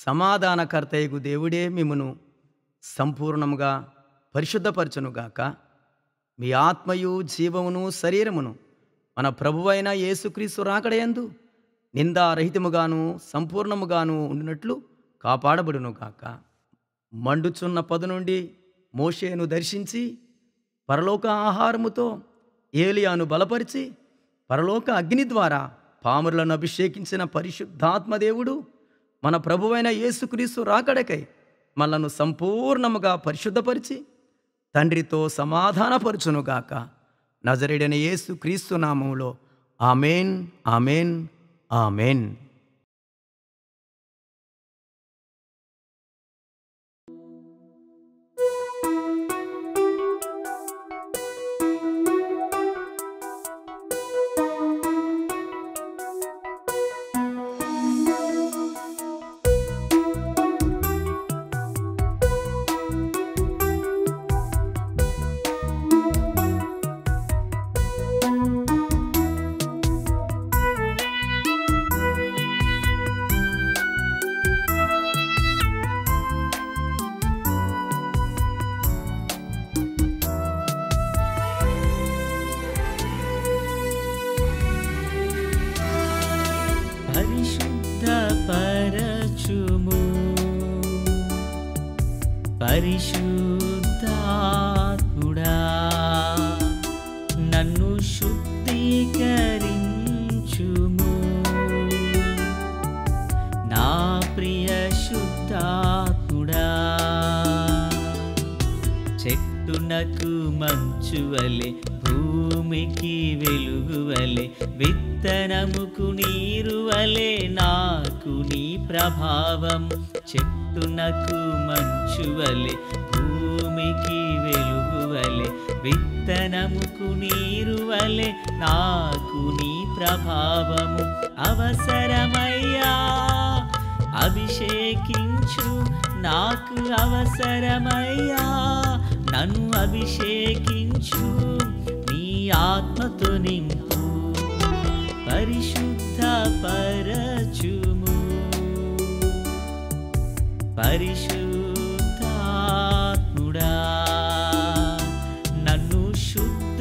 సమాధానకర్తయగు దేవుడే మిమ్మును సంపూర్ణముగా పరిశుద్ధపరచునుగాక. మీ ఆత్మయు జీవమును శరీరమును మన ప్రభువైన యేసుక్రీస్తు రాకడయందు నిందారహితముగాను సంపూర్ణముగాను ఉండినట్లు కాపాడబడునుగాక. మండుచున్న పదు నుండి మోషేను దర్శించి పరలోక ఆహారముతో ఏలియాను బలపరిచి పరలోక అగ్ని ద్వారా పామరులను అభిషేకించిన పరిశుద్ధాత్మదేవుడు మన ప్రభువైన యేసుక్రీస్తు రాకడకై మనలను సంపూర్ణముగా పరిశుద్ధపరిచి తండ్రితో సమాధానపరచునుగాక. నజరేయుడైన యేసుక్రీస్తు నామములో ఆమేన్, ఆమేన్, ఆమేన్. పరిశుద్ధపరచుము పరిశుద్ధాత్ముడా, నన్ను శుద్ధీకరించుము. నా ప్రియ శుద్ధాత్ముడా, చెట్టునకు మంచువలె భూమికి వెలుగువలె విత్తనముకు నీరువలె నాకు నీ ప్రభావం. చెట్టునకు మంచువలె భూమికి వెలుగువలె విత్తనముకు నీరువలె నాకు నీ ప్రభావము అవసరమయ్యా. అభిషేకించు, నాకు అవసరమయ్యా. నన్ను అభిషేకించు, నీ ఆత్మతో నింపు. పరిశుద్ధపరచుము పరిశుద్ధాత్ముడా, నన్ను శుద్ధీకరించుము.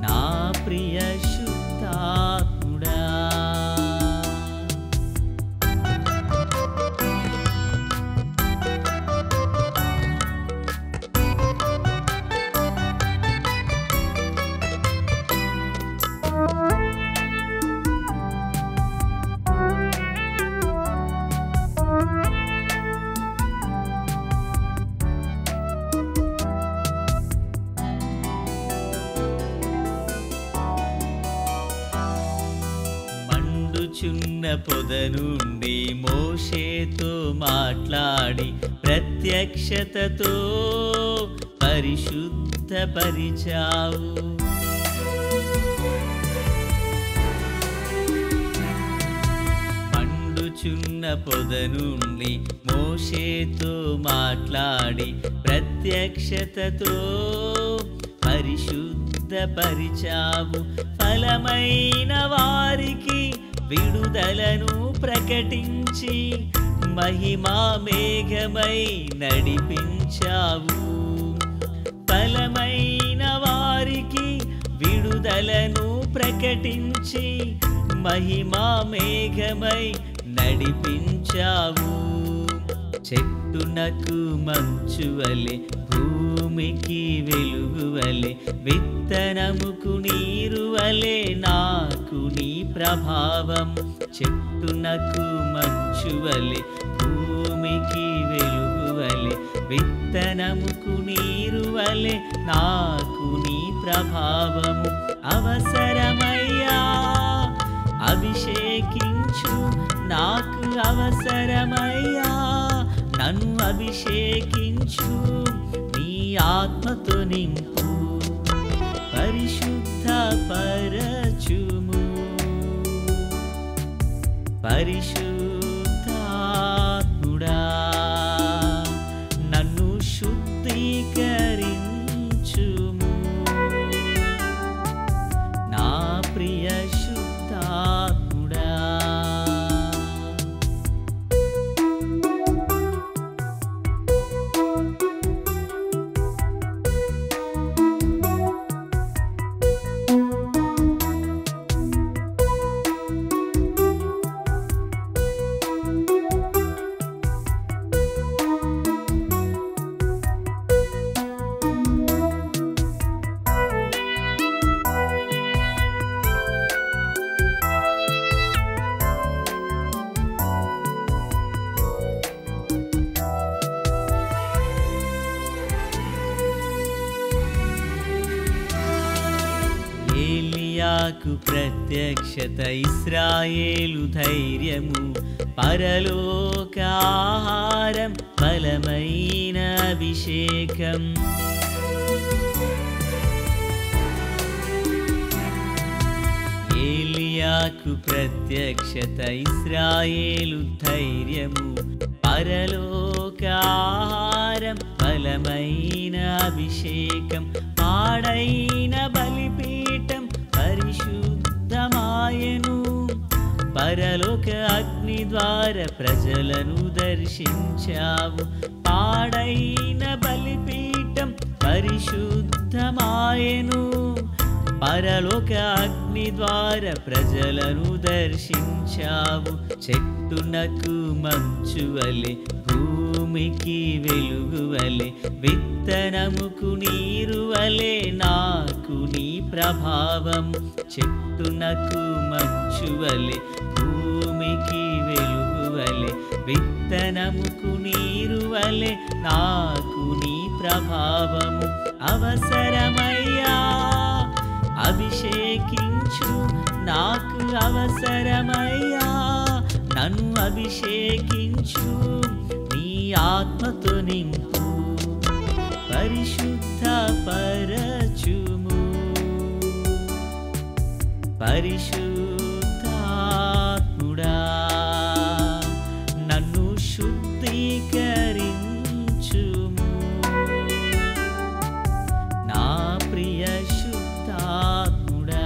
నా ప్రియ శుద్ధాత్ముడా. మండుచున్న పొద నుండి మోషేతో మాట్లాడి ప్రత్యక్షతతో పరిశుద్ధపరిచావు. మండుచున్న పొద నుండి మోషేతో మాట్లాడి ప్రత్యక్షతతో పరిశుద్ధపరిచావు. ఫలమైన వారికి విడుదలను ప్రకటించి మహిమా మేఘమై నడిపించావు. ఫలమైన వారికి విడుదలను ప్రకటించి మహిమా మేఘమై నడిపించావు. చెట్టునకు మంచువలె భూమికి వెలుగువలె విత్తనముకు నీరువలె నాకు నీ ప్రభావం. చెట్టునకు మంచువలె భూమికి వెలుగువలె విత్తనముకు నీరువలె నాకు నీ ప్రభావము అవసరమయ్యా. అభిషేకించు, నాకు అవసరమయ్యా. నన్ను అభిషేకించు, నీ ఆత్మతో నింపు. పరిశుద్ధపరచుము పరిశుద్ధాత్ముడా, నన్ను శుద్ధీకరించుము. నా ప్రియ శుద్ధాత్ముడా. ఏలియాకు ప్రత్యక్షత, ఇశ్రాయేలు ధైర్యము, పరలోక ఆహారం, బలమైన అభిషేకం. ఏలియాకు ప్రత్యక్షత, ఇశ్రాయేలు ధైర్యము, పరలోక ఆహారం, బలమైన అభిషేకం. పాడైన బలిపీఠం పరిశుద్ధమాయను, పరలోక అగ్ని ద్వారా ప్రజలను దర్శించావు. పాడైన బలిపీఠం పరిశుద్ధమాయను, పరలోక అగ్ని ద్వారా ప్రజలను దర్శించావు. చెట్టునకు మంచు వలె, భూమికి వెలుగు వలె, విత్తనముకు నీరు వలె నాకు నీ ప్రభావం. చెట్టునకు మంచు వలె, భూమికి వెలుగు వలె, విత్తనముకు నీరు వలె నాకు నీ ప్రభావము. అవసరమయ్యా అభిషేకించు, నాకు అవసరమయ్యా నన్ను అభిషేకించు, నీ ఆత్మతో నింపు, పరిశుద్ధ పరచుము. పరిశుద్ధాత్ముడా నన్ను శుద్ధీకరించుము, నా ప్రియ శుద్ధాత్ముడా.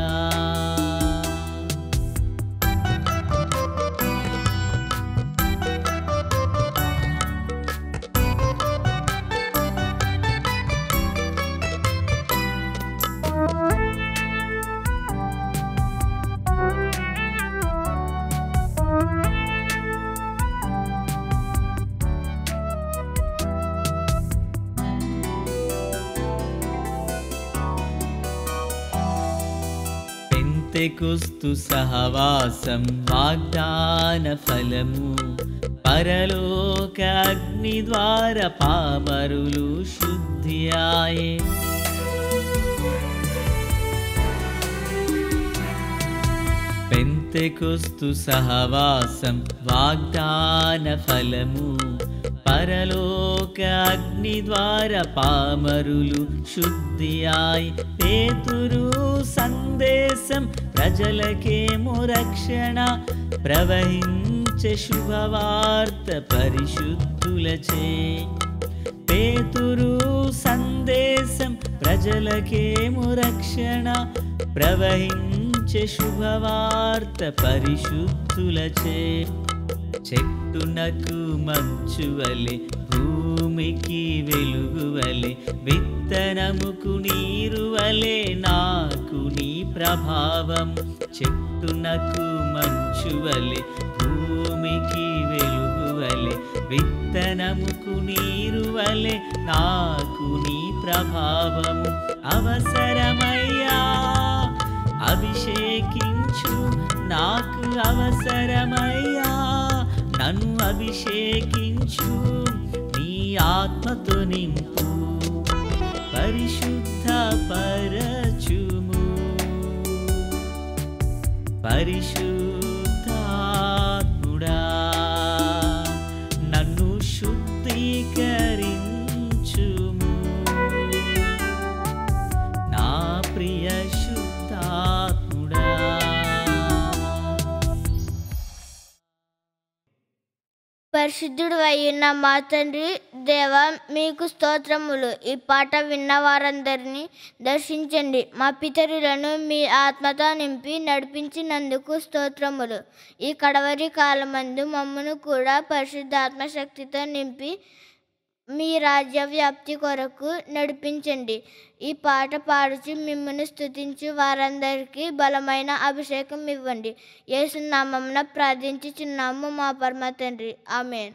పెంతెకొస్తు సహవాసం, వాగ్దాన ఫలము, పరలోక అగ్ని ద్వారా పామరులు శుద్ధియాయే. పెంతెకొస్తు సహవాసం, వాగ్దాన ఫలము, పరలోక అగ్ని ద్వారా పామరులు శుద్ధియాయి. పేతురు సందేశం ప్రజలకేమో రక్షణ, ప్రవహించే శుభవార్త పరిశుద్ధులచే. పేతురు సందేశం ప్రజలకేమో రక్షణ, ప్రవహించే శుభవార్త పరిశుద్ధులచే. చెట్టునకు మంచు వలె, భూమికి వెలుగు వలె, విత్తనముకు నీరు వలె నాకు నీ ప్రభావం. చెట్టునకు మంచు వలె, భూమికి వెలుగు వలె, విత్తనముకు నీరు వలె నాకు నీ ప్రభావము. అవసరమయ్యా అభిషేకించు, నాకు అవసరమయ్యా నన్ను అభిషేకించు, నీ ఆత్మతో నింపు, పరిశుద్ధ పరచుము. పరిశుద్ధాత్ముడా నన్ను శుద్ధీకరించుము, నా ప్రియ శుద్ధాత్ముడా. పరిశుద్ధుడు అయ్యున్న మా తండ్రి దేవా, మీకు స్తోత్రములు. ఈ పాట విన్న వారందరినీ దర్శించండి. మా పితరులను మీ ఆత్మతో నింపి నడిపించినందుకు స్తోత్రములు. ఈ కడవరి కాలమందు మమ్మను కూడా పరిశుద్ధాత్మ శక్తితో నింపి మీ రాజ్య వ్యాప్తి కొరకు నడిపించండి. ఈ పాట పాడుచు మిమ్మల్ని స్తుతించు వారందరికీ బలమైన అభిషేకం ఇవ్వండి. యేసు నామమున ప్రార్థించుచున్నాము మా పరమ తండ్రి. ఆమేన్.